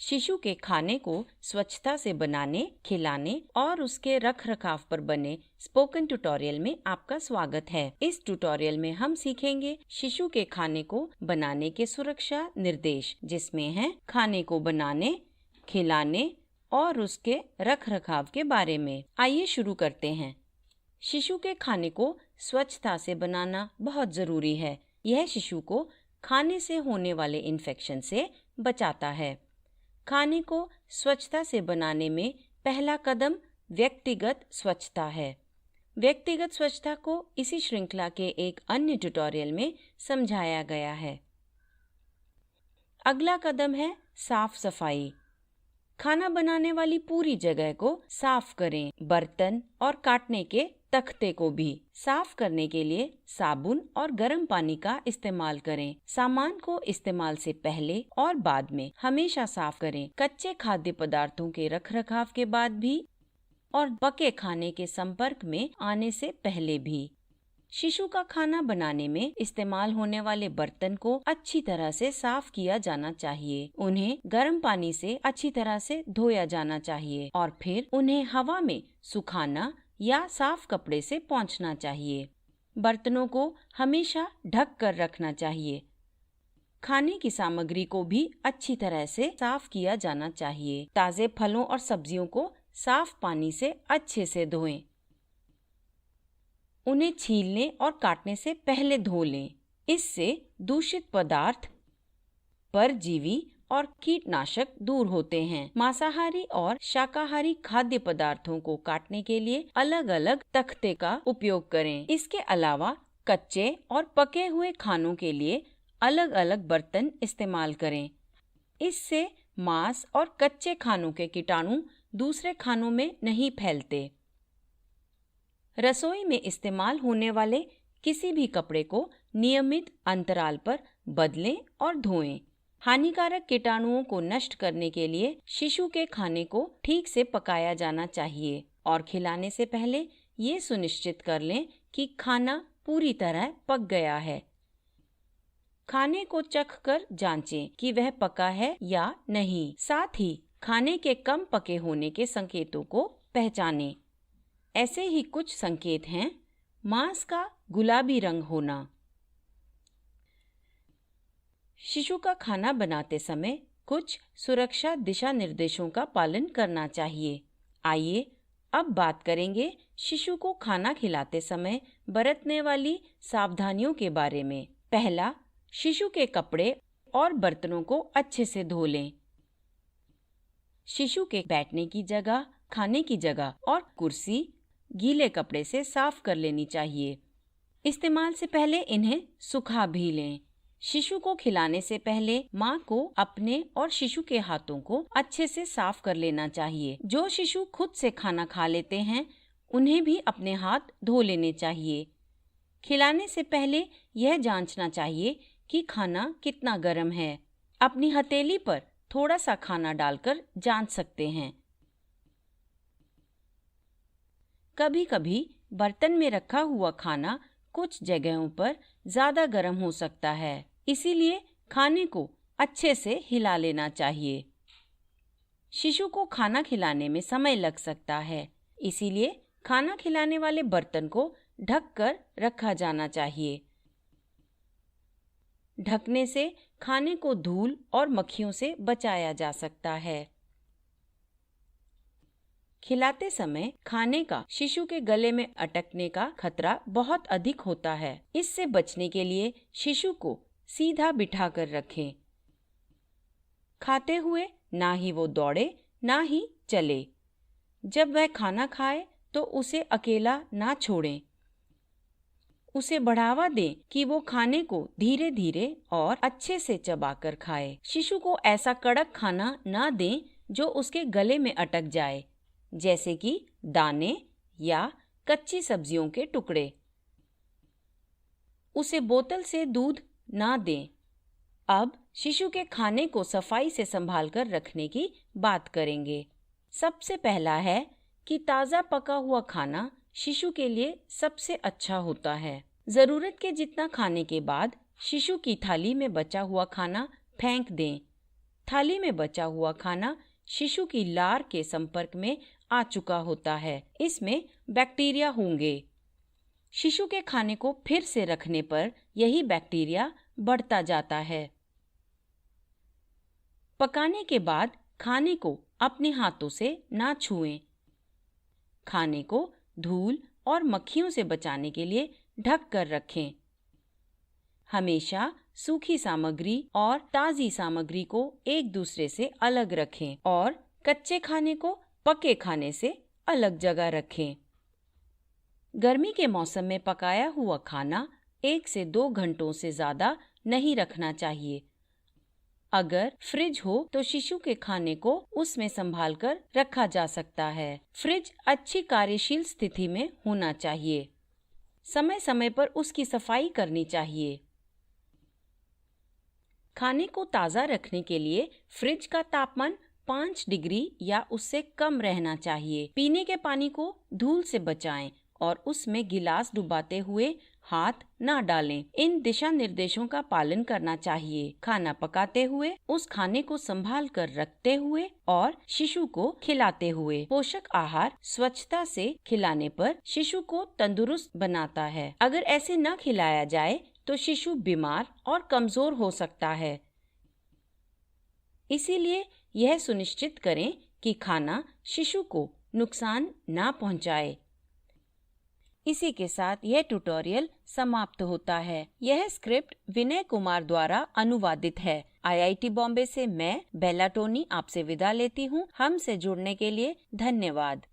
शिशु के खाने को स्वच्छता से बनाने, खिलाने और उसके रख रखाव पर बने स्पोकन ट्यूटोरियल में आपका स्वागत है। इस ट्यूटोरियल में हम सीखेंगे शिशु के खाने को बनाने के सुरक्षा निर्देश, जिसमें हैं खाने को बनाने, खिलाने और उसके रख रखाव के बारे में। आइए शुरू करते हैं। शिशु के खाने को स्वच्छता से बनाना बहुत जरूरी है। यह शिशु को खाने से होने वाले इन्फेक्शन से बचाता है। खाने को स्वच्छता से बनाने में पहला कदम व्यक्तिगत स्वच्छता है। व्यक्तिगत स्वच्छता को इसी श्रृंखला के एक अन्य ट्यूटोरियल में समझाया गया है। अगला कदम है साफ सफाई। खाना बनाने वाली पूरी जगह को साफ करें। बर्तन और काटने के तख्ते को भी साफ करने के लिए साबुन और गर्म पानी का इस्तेमाल करें। सामान को इस्तेमाल से पहले और बाद में हमेशा साफ करें। कच्चे खाद्य पदार्थों के रखरखाव के बाद भी और पके खाने के संपर्क में आने से पहले भी। शिशु का खाना बनाने में इस्तेमाल होने वाले बर्तन को अच्छी तरह से साफ किया जाना चाहिए। उन्हें गर्म पानी से अच्छी तरह से धोया जाना चाहिए और फिर उन्हें हवा में सुखाना या साफ कपड़े से पोंछना चाहिए। बर्तनों को हमेशा ढक कर रखना चाहिए। खाने की सामग्री को भी अच्छी तरह से साफ किया जाना चाहिए। ताजे फलों और सब्जियों को साफ पानी से अच्छे से धोएं। उन्हें छीलने और काटने से पहले धो लें। इससे दूषित पदार्थ, परजीवी और कीटनाशक दूर होते हैं। मांसाहारी और शाकाहारी खाद्य पदार्थों को काटने के लिए अलग अलग तख्ते का उपयोग करें। इसके अलावा कच्चे और पके हुए खानों के लिए अलग अलग बर्तन इस्तेमाल करें। इससे मांस और कच्चे खानों के कीटाणु दूसरे खानों में नहीं फैलते। रसोई में इस्तेमाल होने वाले किसी भी कपड़े को नियमित अंतराल पर बदलें और धोएं। हानिकारक कीटाणुओं को नष्ट करने के लिए शिशु के खाने को ठीक से पकाया जाना चाहिए और खिलाने से पहले ये सुनिश्चित कर लें कि खाना पूरी तरह पक गया है। खाने को चख कर जांचें कि वह पका है या नहीं। साथ ही खाने के कम पके होने के संकेतों को पहचानें। ऐसे ही कुछ संकेत हैं। मांस का गुलाबी रंग होना। शिशु का खाना बनाते समय कुछ सुरक्षा दिशा निर्देशों का पालन करना चाहिए। आइए अब बात करेंगे शिशु को खाना खिलाते समय बरतने वाली सावधानियों के बारे में। पहला, शिशु के कपड़े और बर्तनों को अच्छे से धो लें। शिशु के बैठने की जगह, खाने की जगह और कुर्सी गीले कपड़े से साफ कर लेनी चाहिए। इस्तेमाल से पहले इन्हें सुखा भी लें। शिशु को खिलाने से पहले माँ को अपने और शिशु के हाथों को अच्छे से साफ कर लेना चाहिए। जो शिशु खुद से खाना खा लेते हैं उन्हें भी अपने हाथ धो लेने चाहिए। खिलाने से पहले यह जांचना चाहिए कि खाना कितना गर्म है। अपनी हथेली पर थोड़ा सा खाना डालकर जांच सकते हैं। कभी कभी बर्तन में रखा हुआ खाना कुछ जगहों पर ज़्यादा गर्म हो सकता है, इसीलिए खाने को अच्छे से हिला लेना चाहिए। शिशु को खाना खिलाने में समय लग सकता है, इसीलिए खाना खिलाने वाले बर्तन को ढक कर रखा जाना चाहिए। ढकने से खाने को धूल और मक्खियों से बचाया जा सकता है। खिलाते समय खाने का शिशु के गले में अटकने का खतरा बहुत अधिक होता है। इससे बचने के लिए शिशु को सीधा बिठा कर रखें। खाते हुए ना ही वो दौड़े ना ही चले। जब वह खाना खाए तो उसे अकेला ना छोड़ें। उसे बढ़ावा दें कि वो खाने को धीरे धीरे और अच्छे से चबाकर खाए। शिशु को ऐसा कड़क खाना ना दें जो उसके गले में अटक जाए, जैसे कि दाने या कच्ची सब्जियों के टुकड़े। उसे बोतल से दूध ना दें। अब शिशु के खाने को सफाई से संभाल कर रखने की बात करेंगे। सबसे पहला है कि ताज़ा पका हुआ खाना शिशु के लिए सबसे अच्छा होता है। ज़रूरत के जितना खाने के बाद शिशु की थाली में बचा हुआ खाना फेंक दें। थाली में बचा हुआ खाना शिशु की लार के संपर्क में आ चुका होता है। इसमें बैक्टीरिया होंगे। शिशु के खाने को फिर से रखने पर यही बैक्टीरिया बढ़ता जाता है। पकाने के बाद खाने को अपने हाथों से ना छुएं। खाने को धूल और मक्खियों से बचाने के लिए ढक कर रखें। हमेशा सूखी सामग्री और ताज़ी सामग्री को एक दूसरे से अलग रखें और कच्चे खाने को पके खाने से अलग जगह रखें। गर्मी के मौसम में पकाया हुआ खाना 1 से 2 घंटों से ज़्यादा नहीं रखना चाहिए। अगर फ्रिज हो तो शिशु के खाने को उसमें संभाल कर रखा जा सकता है। फ्रिज अच्छी कार्यशील स्थिति में होना चाहिए। समय समय पर उसकी सफाई करनी चाहिए। खाने को ताज़ा रखने के लिए फ्रिज का तापमान 5 डिग्री या उससे कम रहना चाहिए। पीने के पानी को धूल से बचाएं और उसमें गिलास डुबाते हुए हाथ ना डालें। इन दिशा निर्देशों का पालन करना चाहिए। खाना पकाते हुए, उस खाने को संभाल कर रखते हुए और शिशु को खिलाते हुए। पोषक आहार स्वच्छता से खिलाने पर शिशु को तंदुरुस्त बनाता है। अगर ऐसे न खिलाया जाए तो शिशु बीमार और कमजोर हो सकता है। इसीलिए यह सुनिश्चित करें कि खाना शिशु को नुकसान ना पहुंचाए। इसी के साथ यह ट्यूटोरियल समाप्त होता है। यह स्क्रिप्ट विनय कुमार द्वारा अनुवादित है। IIT बॉम्बे से मैं बेला टोनी आपसे विदा लेती हूँ। हमसे जुड़ने के लिए धन्यवाद।